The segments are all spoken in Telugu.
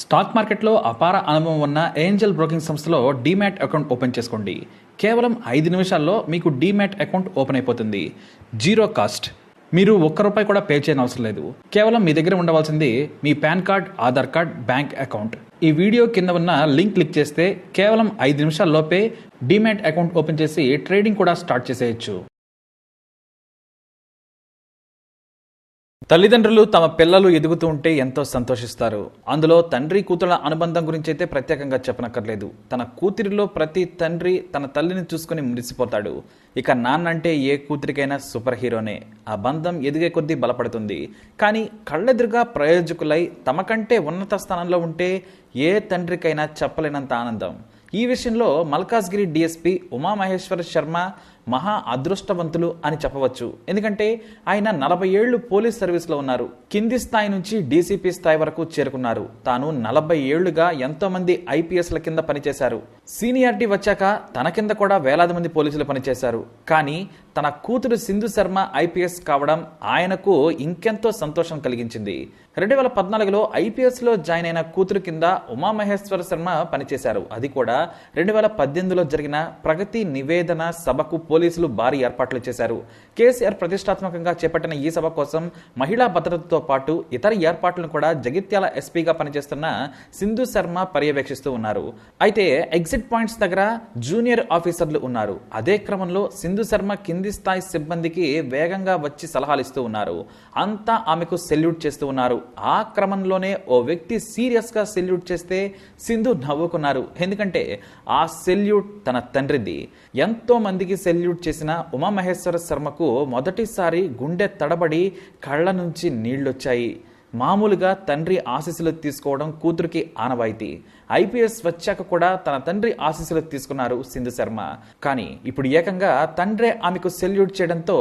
స్టాక్ మార్కెట్లో అపార అనుభవం ఉన్న ఏంజల్ బ్రోకింగ్ సంస్థలో డీమ్యాట్ అకౌంట్ ఓపెన్ చేసుకోండి. కేవలం 5 నిమిషాల్లో మీకు డీమ్యాట్ అకౌంట్ ఓపెన్ అయిపోతుంది. Zero cost. మీరు ₹1 కూడా పే చేయని అవసరం లేదు. కేవలం మీ దగ్గర ఉండవలసింది మీ PAN card, Aadhaar card, bank account. ఈ వీడియో కింద ఉన్న లింక్ క్లిక్ చేస్తే కేవలం 5 నిమిషాల్లోపే డీమ్యాట్ అకౌంట్ ఓపెన్ చేసి ట్రేడింగ్ కూడా స్టార్ట్ చేసేయచ్చు. తల్లిదండ్రులు తమ పిల్లలు ఎదుగుతూ ఉంటే ఎంతో సంతోషిస్తారు. అందులో తండ్రి కూతుళ్ల అనుబంధం గురించి అయితే ప్రత్యేకంగా చెప్పనక్కర్లేదు. తన కూతురిలో ప్రతి తండ్రి తన తల్లిని చూసుకుని మురిసిపోతాడు. ఇక నాన్న అంటే ఏ కూతురికైనా సూపర్ హీరోనే. ఆ బంధం ఎదిగే కొద్దీ బలపడుతుంది. కానీ కళ్ళెదురుగా ప్రయోజకులై తమకంటే ఉన్నత స్థానంలో ఉంటే ఏ తండ్రికైనా చెప్పలేనంత ఆనందం. ఈ విషయంలో మల్కాజ్గిరి డిఎస్పీ ఉమామహేశ్వర శర్మ మహా అదృష్టవంతులు అని చెప్పవచ్చు. ఎందుకంటే ఆయన 40 ఏళ్లు పోలీస్ సర్వీస్లో ఉన్నారు. కింది స్థాయి నుంచి డీసీపీ స్థాయి వరకు చేరుకున్నారు. తాను 40 ఏళ్లుగా ఎంతో మంది ఐపీఎస్ల కింద పనిచేశారు. సీనియారిటీ వచ్చాక తన కింద కూడా వేలాది మంది పోలీసులు పనిచేశారు. కానీ తన కూతురు సింధు శర్మ ఐపీఎస్ కావడం ఆయనకు ఇంకెంతో సంతోషం కలిగించింది. 2014లో ఐపీఎస్లో జాయిన్ అయిన కూతురు కింద ఉమామహేశ్వర శర్మ పనిచేశారు. అది కూడా 2018లో జరిగిన ప్రగతి నివేదన సభకు పోలీసులు భారీ ఏర్పాట్లు చేశారు. కేసీఆర్ ప్రతిష్టాత్మకంగా చేపట్టిన ఈ సభ కోసం మహిళా భద్రతతో పాటు ఇతర ఏర్పాట్లను కూడా జగిత్యాల ఎస్పీగా పనిచేస్తున్న సింధు శర్మ పర్యవేక్షిస్తూ ఉన్నారు. అయితే ఎగ్జిట్ పాయింట్స్ దగ్గర జూనియర్ ఆఫీసర్లు ఉన్నారు. అదే క్రమంలో సింధు శర్మ కింది స్థాయి సిబ్బందికి వేగంగా వచ్చి సలహాలు ఇస్తూ ఉన్నారు. అంతా ఆమెకు సెల్యూట్ చేస్తూ ఉన్నారు. ఆ క్రమంలోనే ఓ వ్యక్తి సీరియస్ గా సెల్యూట్ చేస్తే సింధు నవ్వుకున్నారు. ఎందుకంటే ఆ సెల్యూట్ తన తండ్రిది. ఎంతో మందికి సెల్యూట్ చేసిన ఉమామహేశ్వర శర్మకు మొదటిసారి గుండె తడబడి కళ్ళ నుంచి నీళ్లొచ్చాయి. మామూలుగా తండ్రి ఆశీస్సులు తీసుకోవడం కూతురికి ఆనవాయితీ. ఐపీఎస్ వచ్చాక కూడా తన తండ్రి ఆశీస్సులు తీసుకున్నారు సింధు శర్మ. కానీ ఇప్పుడు ఏకంగా తండ్రే ఆమెకు సెల్యూట్ చేయడంతో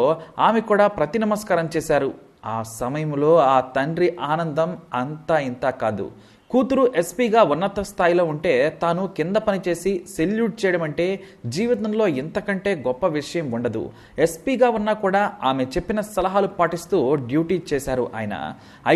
ఆమె కూడా ప్రతి నమస్కారం చేశారు. ఆ సమయంలో ఆ తండ్రి ఆనందం అంతా ఇంతా కాదు. కూతురు ఎస్పీగా ఉన్నత స్థాయిలో ఉంటే తాను కింద పనిచేసి సెల్యూట్ చేయడం అంటే జీవితంలో ఇంతకంటే గొప్ప విషయం ఉండదు. ఎస్పీగా ఉన్నా కూడా ఆమె చెప్పిన సలహాలు పాటిస్తూ డ్యూటీ చేశారు ఆయన.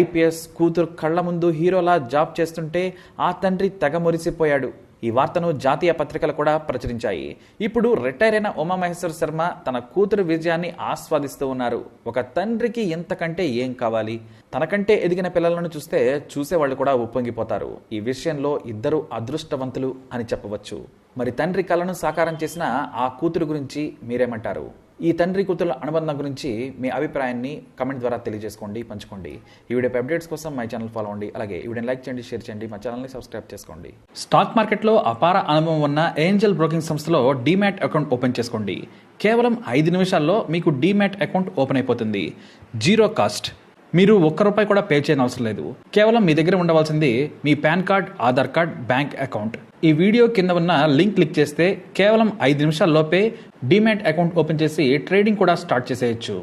ఐపీఎస్ కూతురు కళ్ల ముందు హీరోలా జాబ్ చేస్తుంటే ఆ తండ్రి తెగ మురిసిపోయాడు. ఈ వార్తను జాతీయ పత్రికలు కూడా ప్రచురించాయి. ఇప్పుడు రిటైర్ అయిన ఉమామహేశ్వర శర్మ తన కూతురు విజయాన్ని ఆస్వాదిస్తూ ఉన్నారు. ఒక తండ్రికి ఇంతకంటే ఏం కావాలి? తనకంటే ఎదిగిన పిల్లలను చూస్తే చూసేవాళ్ళు కూడా ఉప్పొంగిపోతారు. ఈ విషయంలో ఇద్దరు అదృష్టవంతులు అని చెప్పవచ్చు. మరి తండ్రి కలను సాకారం చేసిన ఆ కూతురు గురించి మీరేమంటారు? ఈ తండ్రి కూతురు అనుబంధం గురించి మీ అభిప్రాయాన్ని కమెంట్ ద్వారా తెలియజేసుకోండి, పంచుకోండి. ఈ వీడియో అప్డేట్స్ కోసం మై ఛానల్ ఫాలో అవ్వండి. అలాగే ఈ వీడియోని లైక్ చేయండి, షేర్ చేయండి, మా ఛానల్ని సబ్స్క్రైబ్ చేసుకోండి. స్టాక్ మార్కెట్లో అపార అనుభవం ఉన్న ఏంజల్ బ్రోకింగ్ సంస్థలో డీమ్యాట్ అకౌంట్ ఓపెన్ చేసుకోండి. కేవలం 5 నిమిషాల్లో మీకు డీమ్యాట్ అకౌంట్ ఓపెన్ అయిపోతుంది. Zero cost. మీరు ₹1 కూడా పే చేయని అవసరం లేదు. కేవలం మీ దగ్గర ఉండవలసింది మీ PAN card, Aadhaar card, bank account. ఈ వీడియో కింద ఉన్న లింక్ క్లిక్ చేస్తే కేవలం 5 నిమిషాల్లోపే డీమ్యాట్ అకౌంట్ ఓపెన్ చేసి ట్రేడింగ్ కూడా స్టార్ట్ చేసేయచ్చు.